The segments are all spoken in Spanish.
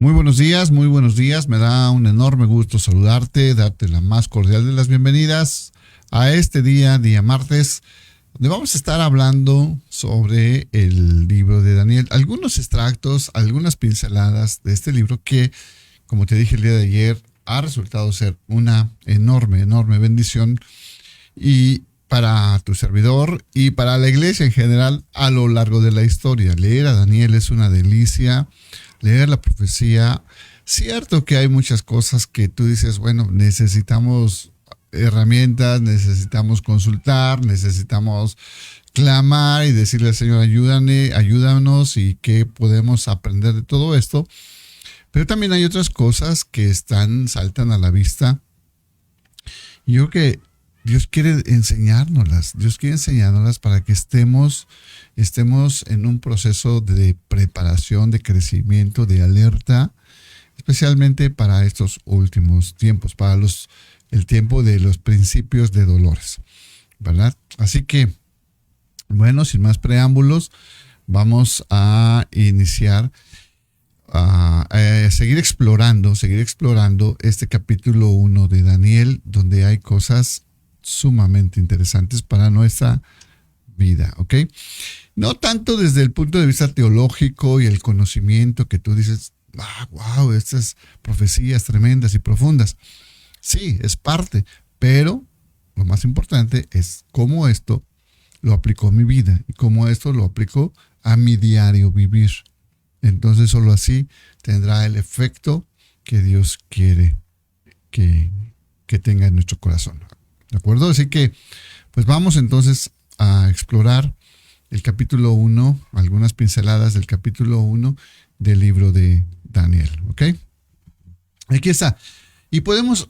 Muy buenos días. Me da un enorme gusto saludarte, darte la más cordial de las bienvenidas a este día martes, donde vamos a estar hablando sobre el libro de Daniel. Algunos extractos, algunas pinceladas de este libro que, como te dije el día de ayer, ha resultado ser una enorme bendición y para tu servidor y para la iglesia en general a lo largo de la historia. Leer a Daniel es una delicia. Leer la profecía, cierto que hay muchas cosas que tú dices, bueno, necesitamos herramientas, necesitamos consultar, necesitamos clamar y decirle al Señor, ayúdanos y qué podemos aprender de todo esto. Pero también hay otras cosas que saltan a la vista. Y yo creo que Dios quiere enseñárnoslas para que estemos en un proceso de preparación, de crecimiento, de alerta, especialmente para estos últimos tiempos, para el tiempo de los principios de dolores, ¿verdad? Así que, bueno, sin más preámbulos, vamos a iniciar a seguir explorando este capítulo 1 de Daniel, donde hay cosas sumamente interesantes para nuestra vida, ¿ok? No tanto desde el punto de vista teológico y el conocimiento que tú dices, wow, estas profecías tremendas y profundas. Sí, es parte, pero lo más importante es cómo esto lo aplicó a mi vida y cómo esto lo aplicó a mi diario vivir. Entonces solo así tendrá el efecto que Dios quiere que tenga en nuestro corazón. ¿De acuerdo? Así que, pues vamos entonces a explorar el capítulo 1, algunas pinceladas del capítulo 1 del libro de Daniel. ¿Ok? Aquí está. Y podemos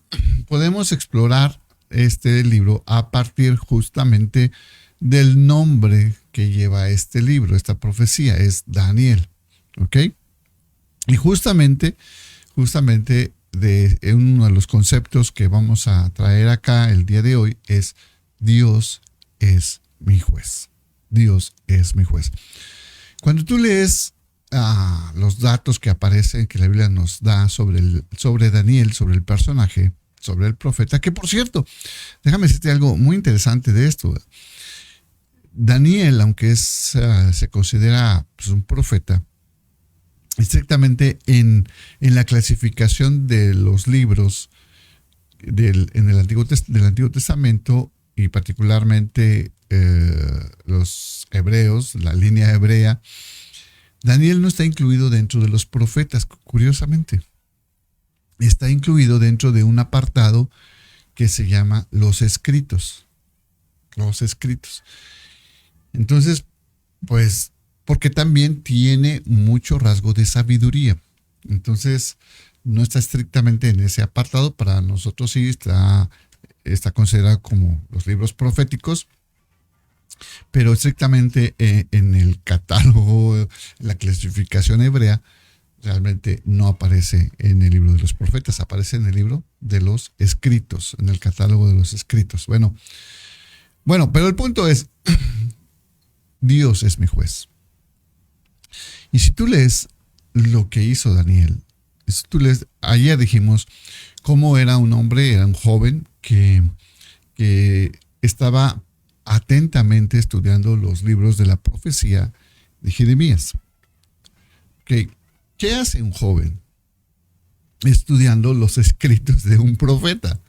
explorar este libro a partir justamente del nombre que lleva este libro, esta profecía, es Daniel. ¿Ok? Y justamente de uno de los conceptos que vamos a traer acá el día de hoy es Dios es mi juez. Dios es mi juez. Cuando tú lees los datos que aparecen, que la Biblia nos da sobre Daniel, sobre el personaje, sobre el profeta, que por cierto, déjame decirte algo muy interesante de esto. Daniel, aunque se considera pues, un profeta, estrictamente en la clasificación de los libros del Antiguo Testamento y particularmente los hebreos, la línea hebrea, Daniel no está incluido dentro de los profetas, curiosamente. Está incluido dentro de un apartado que se llama los escritos. Los escritos. Entonces, pues, porque también tiene mucho rasgo de sabiduría. Entonces, no está estrictamente en ese apartado. Para nosotros sí está considerado como los libros proféticos, pero estrictamente en el catálogo, en la clasificación hebrea, realmente no aparece en el libro de los profetas, aparece en el libro de los escritos, en el catálogo de los escritos. Bueno, pero el punto es, Dios es mi juez. Y si tú lees lo que hizo Daniel, ayer dijimos cómo era un hombre, era un joven que estaba atentamente estudiando los libros de la profecía de Jeremías. ¿Qué hace un joven estudiando los escritos de un profeta?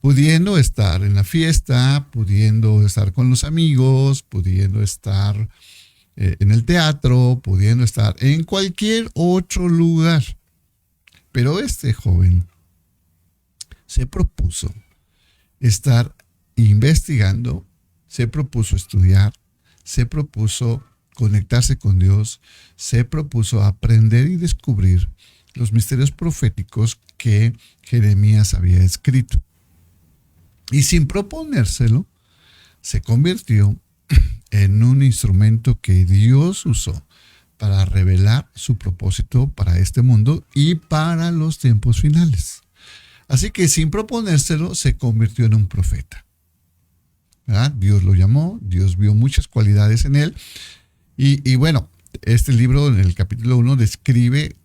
Pudiendo estar en la fiesta, pudiendo estar con los amigos, pudiendo estar en el teatro, pudiendo estar en cualquier otro lugar. Pero este joven se propuso estar investigando, se propuso estudiar, se propuso conectarse con Dios, se propuso aprender y descubrir los misterios proféticos que Jeremías había escrito. Y sin proponérselo, se convirtió en un instrumento que Dios usó para revelar su propósito para este mundo y para los tiempos finales. Así que sin proponérselo, se convirtió en un profeta. ¿Verdad? Dios lo llamó, Dios vio muchas cualidades en él. Y bueno, este libro en el capítulo 1 describe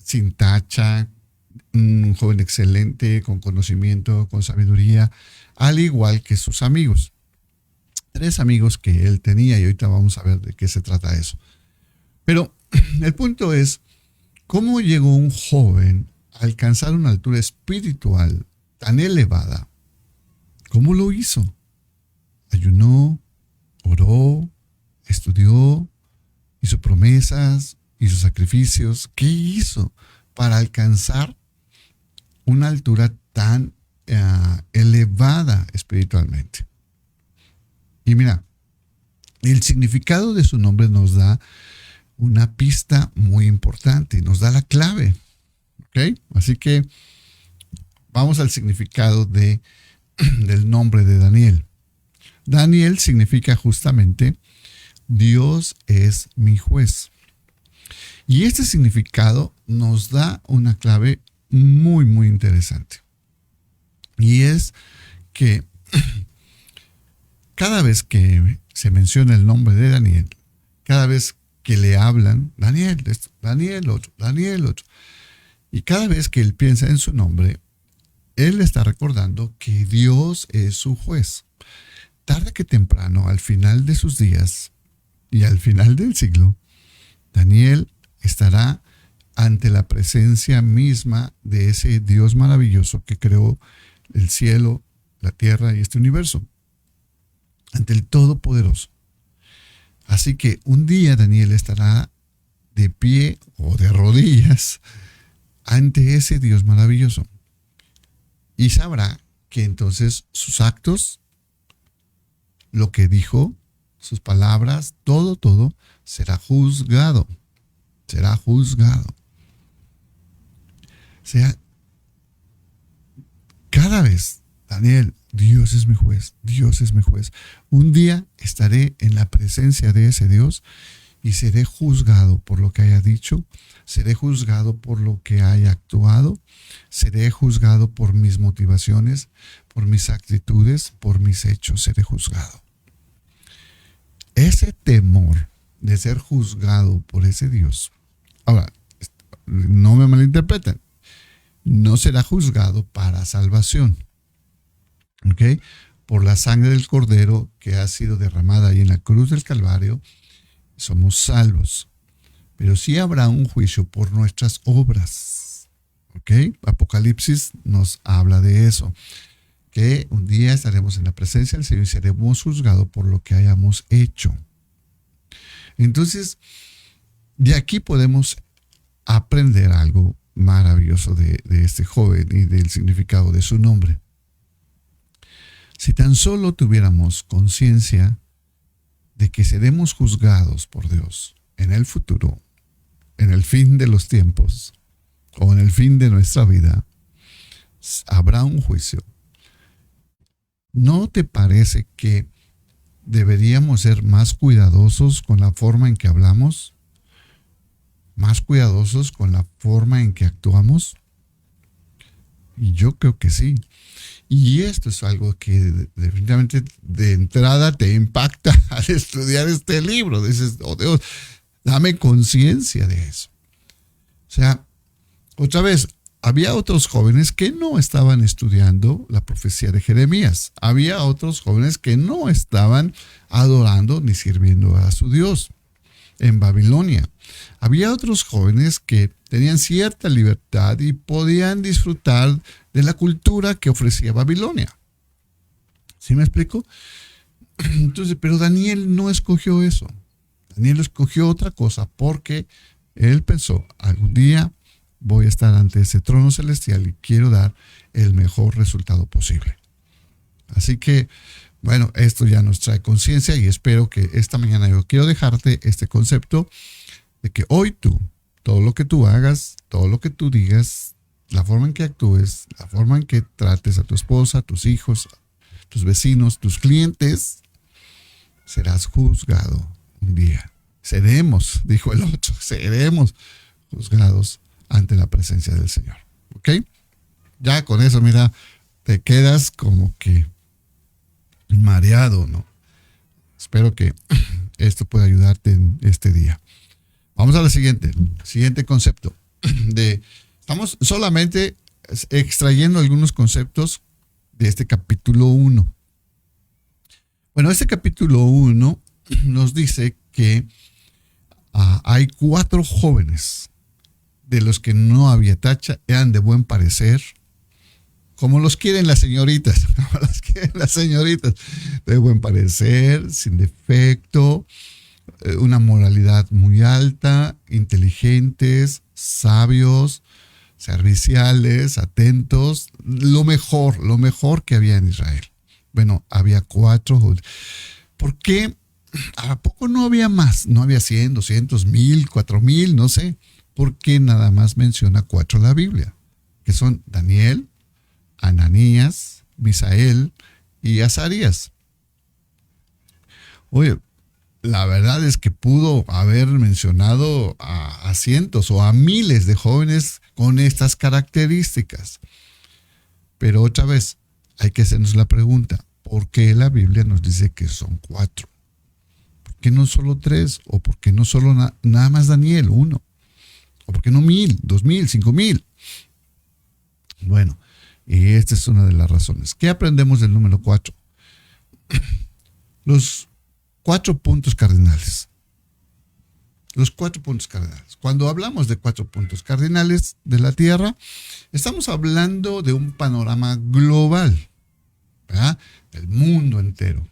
sin tacha, un joven excelente, con conocimiento, con sabiduría, al igual que sus amigos. 3 amigos que él tenía y ahorita vamos a ver de qué se trata eso. Pero el punto es, ¿cómo llegó un joven a alcanzar una altura espiritual tan elevada? ¿Cómo lo hizo? Ayunó, oró, estudió, hizo promesas, hizo sacrificios. ¿Qué hizo para alcanzar una altura tan elevada espiritualmente? Y mira, el significado de su nombre nos da una pista muy importante, nos da la clave. ¿Ok? Así que vamos al significado del nombre de Daniel. Daniel significa justamente Dios es mi juez. Y este significado nos da una clave muy, muy interesante. Y es que cada vez que se menciona el nombre de Daniel, cada vez que le hablan, Daniel, esto, Daniel otro, Daniel otro, y cada vez que él piensa en su nombre, él está recordando que Dios es su juez. Tarde que temprano, al final de sus días y al final del siglo, Daniel estará ante la presencia misma de ese Dios maravilloso que creó el cielo, la tierra y este universo, ante el Todopoderoso. Así que un día Daniel estará de pie o de rodillas ante ese Dios maravilloso y sabrá que entonces sus actos, lo que dijo, sus palabras, todo será juzgado. Será juzgado. O sea, cada vez, Daniel, Dios es mi juez, Dios es mi juez. Un día estaré en la presencia de ese Dios y seré juzgado por lo que haya dicho, seré juzgado por lo que haya actuado, seré juzgado por mis motivaciones, por mis actitudes, por mis hechos, seré juzgado. Ese temor de ser juzgado por ese Dios. Ahora, no me malinterpreten, no será juzgado para salvación. ¿Ok? Por la sangre del Cordero que ha sido derramada ahí en la cruz del Calvario, somos salvos. Pero sí habrá un juicio por nuestras obras. ¿Ok? Apocalipsis nos habla de eso. Que un día estaremos en la presencia del Señor y seremos juzgados por lo que hayamos hecho. Entonces, de aquí podemos aprender algo maravilloso de este joven y del significado de su nombre. Si tan solo tuviéramos conciencia de que seremos juzgados por Dios en el futuro, en el fin de los tiempos o en el fin de nuestra vida, habrá un juicio. ¿No te parece que deberíamos ser más cuidadosos con la forma en que hablamos? ¿Más cuidadosos con la forma en que actuamos? Y yo creo que sí. Y esto es algo que definitivamente de entrada te impacta al estudiar este libro. Dices, oh Dios, dame conciencia de eso. O sea, otra vez, había otros jóvenes que no estaban estudiando la profecía de Jeremías. Había otros jóvenes que no estaban adorando ni sirviendo a su Dios en Babilonia. Había otros jóvenes que tenían cierta libertad y podían disfrutar de la cultura que ofrecía Babilonia. ¿Sí me explico? Entonces, pero Daniel no escogió eso. Daniel escogió otra cosa porque él pensó, algún día voy a estar ante ese trono celestial y quiero dar el mejor resultado posible. Así que, bueno, esto ya nos trae conciencia y espero que esta mañana yo quiero dejarte este concepto de que hoy tú, todo lo que tú hagas, todo lo que tú digas, la forma en que actúes, la forma en que trates a tu esposa, a tus hijos, a tus vecinos, tus clientes, serás juzgado un día. Seremos, dijo el otro, seremos juzgados ante la presencia del Señor. ¿Ok? Ya con eso, mira, te quedas como que mareado, ¿no? Espero que esto pueda ayudarte en este día. Vamos a la siguiente concepto. Estamos solamente extrayendo algunos conceptos de este capítulo 1. Bueno, este capítulo 1 nos dice que hay 4 jóvenes de los que no había tacha, eran de buen parecer, como los quieren las señoritas, de buen parecer, sin defecto, una moralidad muy alta, inteligentes, sabios, serviciales, atentos, lo mejor que había en Israel. Bueno, había 4 jóvenes. ¿Por qué? ¿A poco no había más? No había 100, 200, 1000, 4000, no sé. ¿Por qué nada más menciona 4 la Biblia? Que son Daniel, Ananías, Misael y Azarías. Oye, la verdad es que pudo haber mencionado a cientos o a miles de jóvenes con estas características. Pero otra vez, hay que hacernos la pregunta, ¿por qué la Biblia nos dice que son 4? ¿Por qué no solo 3? ¿O por qué no solo nada más Daniel, 1? ¿O por qué no 1000, 2000, 5000? Bueno, y esta es una de las razones. ¿Qué aprendemos del número 4? Los 4 puntos cardinales. Los 4 puntos cardinales. Cuando hablamos de 4 puntos cardinales de la Tierra, estamos hablando de un panorama global, ¿verdad? Del mundo entero.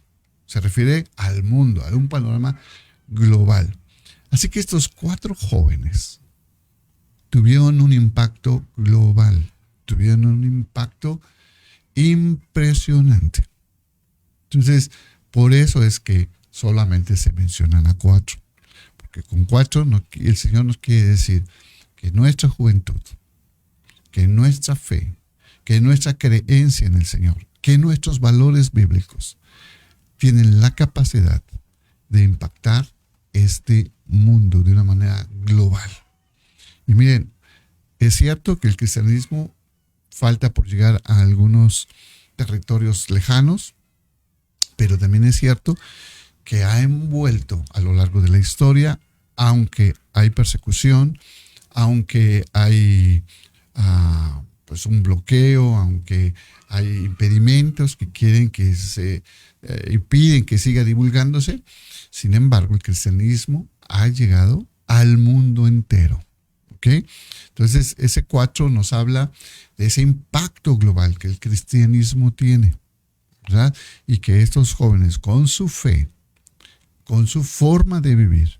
Se refiere al mundo, a un panorama global. Así que estos 4 jóvenes tuvieron un impacto global, tuvieron un impacto impresionante. Entonces, por eso es que solamente se mencionan a 4. Porque con 4 el Señor nos quiere decir que nuestra juventud, que nuestra fe, que nuestra creencia en el Señor, que nuestros valores bíblicos tienen la capacidad de impactar este mundo de una manera global. Y miren, es cierto que el cristianismo falta por llegar a algunos territorios lejanos, pero también es cierto que ha envuelto a lo largo de la historia, aunque hay persecución, aunque hay pues un bloqueo, aunque hay impedimentos que quieren que se impiden que siga divulgándose. Sin embargo, el cristianismo ha llegado al mundo entero. ¿Okay? Entonces, ese 4 nos habla de ese impacto global que el cristianismo tiene, ¿verdad? Y que estos jóvenes, con su fe, con su forma de vivir,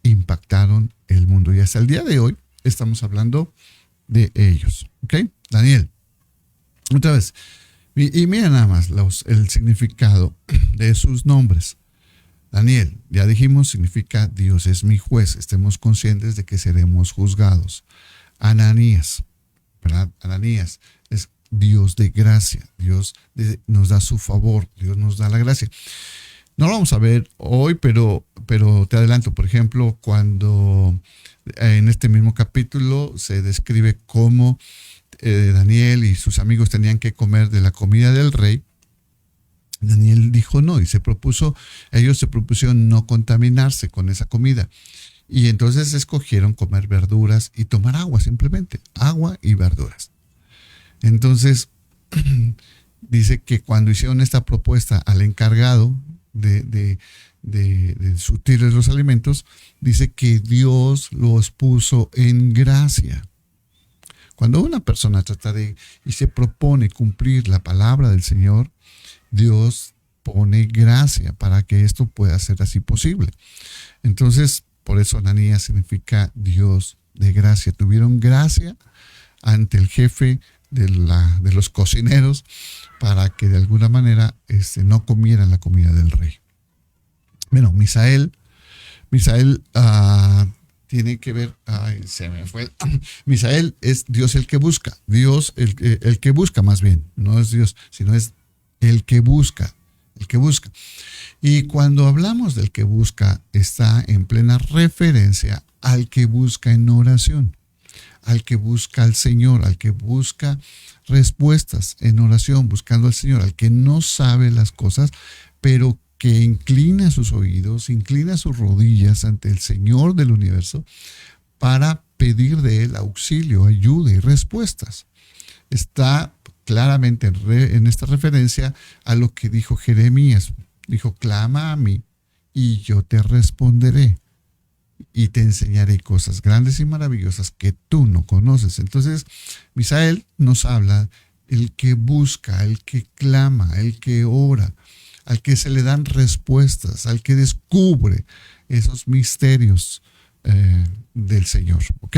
impactaron el mundo. Y hasta el día de hoy estamos hablando de ellos. ¿Ok? Daniel, otra vez. Y mira nada más el significado de sus nombres. Daniel, ya dijimos, significa Dios es mi juez. Estemos conscientes de que seremos juzgados. Ananías, ¿verdad? Ananías es Dios de gracia. Dios nos da su favor. Dios nos da la gracia. No lo vamos a ver hoy, pero te adelanto, por ejemplo, cuando en este mismo capítulo se describe cómo Daniel y sus amigos tenían que comer de la comida del rey, Daniel dijo no y ellos se propusieron no contaminarse con esa comida. Y entonces escogieron comer verduras y tomar agua, simplemente, agua y verduras. Entonces, dice que cuando hicieron esta propuesta al encargado de surtirles los alimentos, dice que Dios los puso en gracia. Cuando una persona trata y se propone cumplir la palabra del Señor, Dios pone gracia para que esto pueda ser así posible. Entonces, por eso Ananías significa Dios de gracia. Tuvieron gracia ante el jefe de los cocineros para que de alguna manera no comieran la comida del rey. Bueno, Misael tiene que ver, se me fue. Misael es Dios el que busca, Dios el que busca más bien, no es Dios, sino es el que busca. Y cuando hablamos del que busca, está en plena referencia al que busca en oración, al que busca al Señor, al que busca respuestas en oración, buscando al Señor, al que no sabe las cosas, pero que inclina sus oídos, inclina sus rodillas ante el Señor del universo para pedir de él auxilio, ayuda y respuestas. Está claramente en esta referencia a lo que dijo Jeremías. Dijo, clama a mí y yo te responderé y te enseñaré cosas grandes y maravillosas que tú no conoces. Entonces, Misael nos habla el que busca, el que clama, el que ora, al que se le dan respuestas, al que descubre esos misterios del Señor. ¿Ok?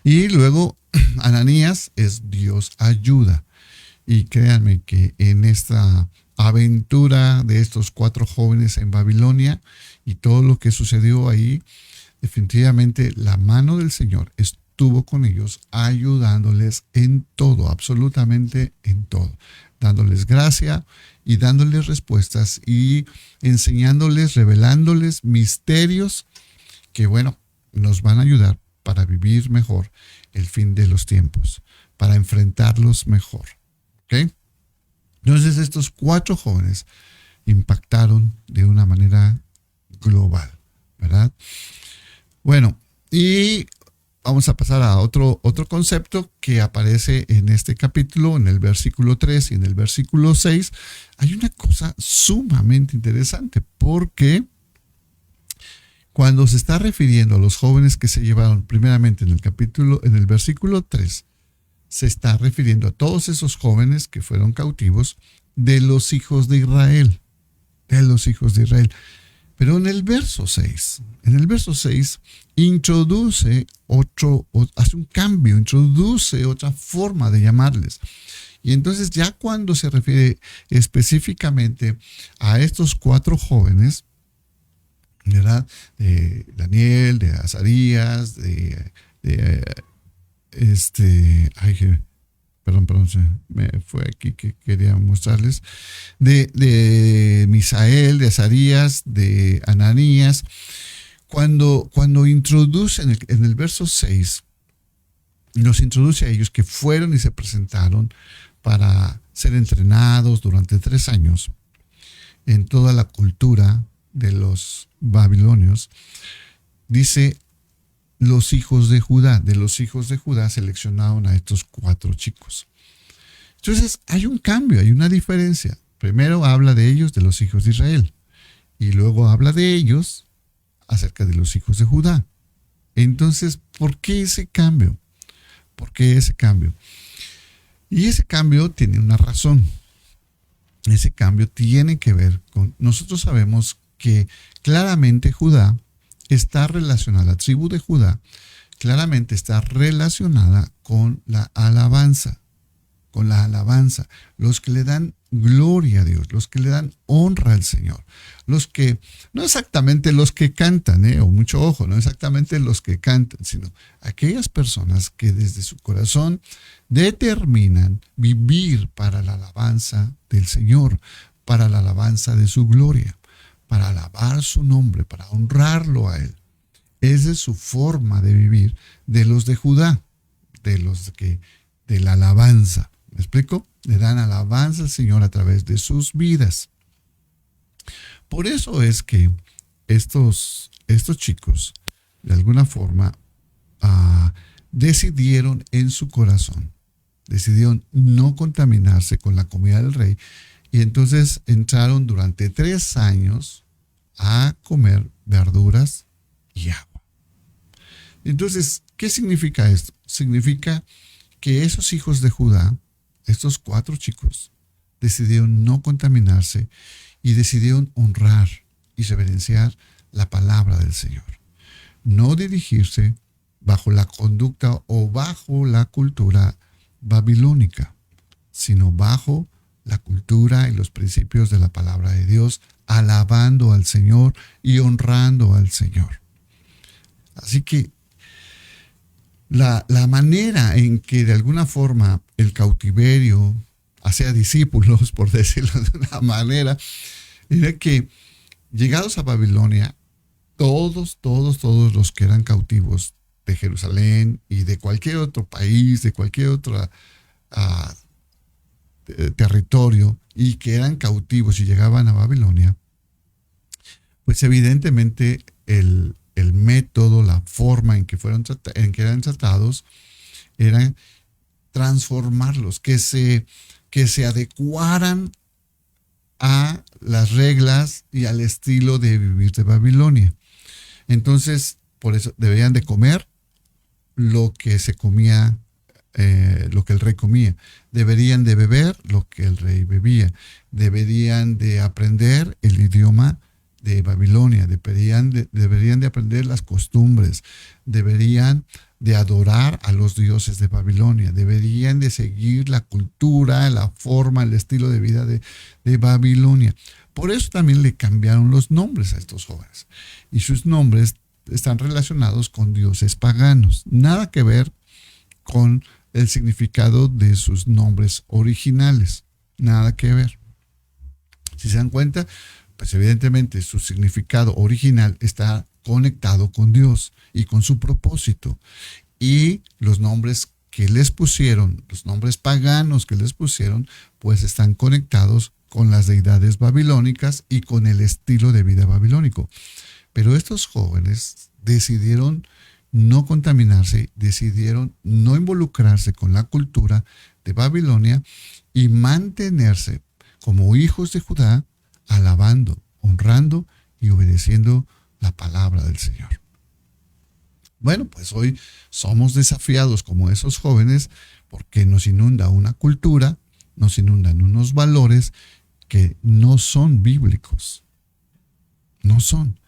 Y luego, Ananías es Dios ayuda. Y créanme que en esta aventura de estos 4 jóvenes en Babilonia y todo lo que sucedió ahí, definitivamente la mano del Señor estuvo con ellos, ayudándoles en todo, absolutamente en todo, dándoles gracia y dándoles respuestas y enseñándoles, revelándoles misterios que, bueno, nos van a ayudar para vivir mejor el fin de los tiempos, para enfrentarlos mejor. ¿Ok? Entonces estos 4 jóvenes impactaron de una manera global, ¿verdad? Bueno, y vamos a pasar a otro concepto que aparece en este capítulo, en el versículo 3 y en el versículo 6. Hay una cosa sumamente interesante, porque cuando se está refiriendo a los jóvenes que se llevaron primeramente en el versículo 3, se está refiriendo a todos esos jóvenes que fueron cautivos de los hijos de Israel, Pero en el verso 6, hace un cambio, introduce otra forma de llamarles. Y entonces ya cuando se refiere específicamente a estos 4 jóvenes, ¿verdad? De Daniel, de Azarías, perdón, me fue aquí que quería mostrarles, de Misael, de Azarías, de Ananías, cuando introducen en el verso 6, nos introduce a ellos que fueron y se presentaron para ser entrenados durante 3 años en toda la cultura de los babilonios. Dice, de los hijos de Judá seleccionaron a estos 4 chicos. Entonces hay un cambio, hay una diferencia. Primero habla de ellos, de los hijos de Israel, y luego habla de ellos acerca de los hijos de Judá. Entonces, ¿por qué ese cambio? Y ese cambio tiene una razón. Ese cambio tiene que ver con, nosotros sabemos que claramente Judá está relacionada, la tribu de Judá claramente está relacionada con la alabanza, los que le dan gloria a Dios, los que le dan honra al Señor, los que, no exactamente los que cantan, o mucho ojo, no exactamente los que cantan, sino aquellas personas que desde su corazón determinan vivir para la alabanza del Señor, para la alabanza de su gloria, para alabar su nombre, para honrarlo a Él. Esa es su forma de vivir de los de Judá, de la alabanza. ¿Me explico? Le dan alabanza al Señor a través de sus vidas. Por eso es que estos chicos, de alguna forma, decidieron en su corazón, decidieron no contaminarse con la comida del rey, y entonces entraron durante 3 años a comer verduras y agua. Entonces, ¿qué significa esto? Significa que esos hijos de Judá, estos 4 chicos, decidieron no contaminarse y decidieron honrar y reverenciar la palabra del Señor. No dirigirse bajo la conducta o bajo la cultura babilónica, sino bajo la cultura y los principios de la palabra de Dios, alabando al Señor y honrando al Señor. Así que la manera en que de alguna forma el cautiverio hacía discípulos, por decirlo de una manera, era que llegados a Babilonia, todos los que eran cautivos de Jerusalén y de cualquier otro país, de cualquier otro territorio, y que eran cautivos y llegaban a Babilonia, pues evidentemente el el método, la forma en que eran tratados, era transformarlos, que se adecuaran a las reglas y al estilo de vivir de Babilonia. Entonces, por eso deberían de comer lo que se comía, lo que el rey comía. Deberían de beber lo que el rey bebía. Deberían de aprender el idioma de Babilonia. Deberían de aprender las costumbres. Deberían de adorar a los dioses de Babilonia. Deberían de seguir la cultura, la forma, el estilo de vida de Babilonia. Por eso también le cambiaron los nombres a estos jóvenes. Y sus nombres están relacionados con dioses paganos. Nada que ver con el significado de sus nombres originales. Nada que ver. Si se dan cuenta, pues evidentemente su significado original está conectado con Dios y con su propósito. Y los nombres que les pusieron, los nombres paganos que les pusieron, pues están conectados con las deidades babilónicas y con el estilo de vida babilónico. Pero estos jóvenes decidieron no contaminarse, decidieron no involucrarse con la cultura de Babilonia y mantenerse como hijos de Judá, alabando, honrando y obedeciendo la palabra del Señor. Bueno, pues hoy somos desafiados como esos jóvenes porque nos inunda una cultura, nos inundan unos valores que no son bíblicos. No son.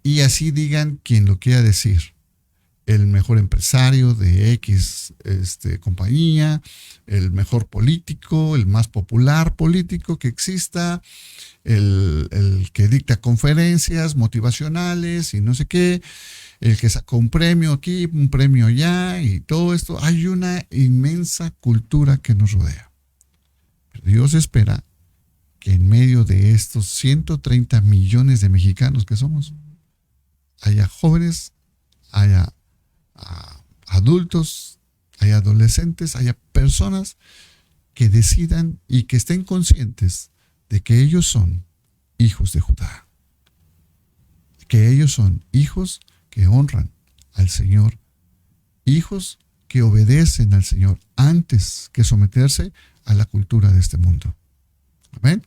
Y así digan quien lo quiera decir. El mejor empresario de X compañía, el mejor político, el más popular político que exista, el que dicta conferencias motivacionales y no sé qué, el que sacó un premio aquí, un premio allá y todo esto. Hay una inmensa cultura que nos rodea. Pero Dios espera que en medio de estos 130 millones de mexicanos que somos, haya jóvenes, haya adultos, haya adolescentes, haya personas que decidan y que estén conscientes de que ellos son hijos de Judá, que ellos son hijos que honran al Señor, hijos que obedecen al Señor antes que someterse a la cultura de este mundo. Amén.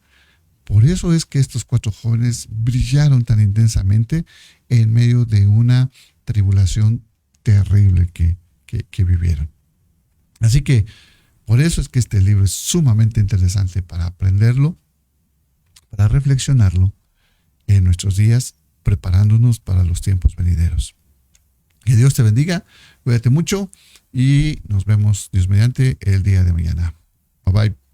Por eso es que estos 4 jóvenes brillaron tan intensamente en medio de una tribulación terrible que vivieron. Así que por eso es que este libro es sumamente interesante para aprenderlo, para reflexionarlo en nuestros días, preparándonos para los tiempos venideros. Que Dios te bendiga, cuídate mucho y nos vemos, Dios mediante, el día de mañana. Bye bye.